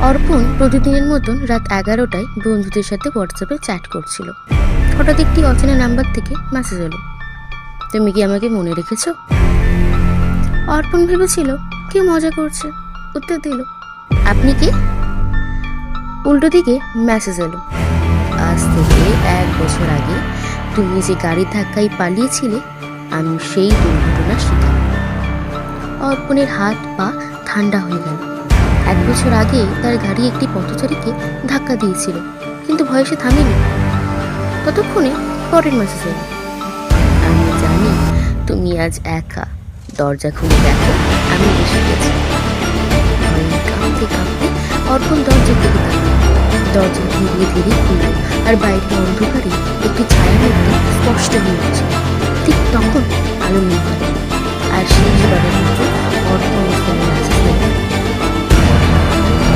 অর্পণ প্রতিদিনের মতন রাত 11টায় বন্ধুদের সাথে হোয়াটসঅ্যাপে চ্যাট করছিল। হঠাৎ একটি অচেনা নাম্বার থেকে মেসেজ এলো, তুমি কি আমাকে মনে রেখেছো? অর্পণ ভেবেছিল কেউ মজা করছে, উত্তর দিল, আপনি কে? উল্টো দিকে মেসেজ এলো, আজ থেকে 1 বছর আগে তুমি যে গাড়ির ধাক্কায় পালিয়েছিলে, আমি সেই দুর্ঘটনার শিকার। অর্পণের হাত পা ঠান্ডা হয়ে গেল। 1 বছর আগে তার গাড়ি একটি পথচারীকে ধাক্কা দিয়েছিল, কিন্তু ভয়ে সে থামেনি। ততক্ষণে পরের মেসেজ এলো, আমি জানি তুমি আজ একা, দরজা খুলে দেখো, আমি এসে গেছি। ভয়ে কাঁপতে কাঁপতে অর্পণ দরজার দিকে তাকাল। দরজা ধীরে ধীরে খুলল, আর বাইরে অন্ধকারে একটি ছায়া মূর্তি স্পষ্ট হয়ে উঠছে। ঠিক তখন আলো নিয়ে গেল, আর শেষবারের মতো অর্পণ ফোনে আছে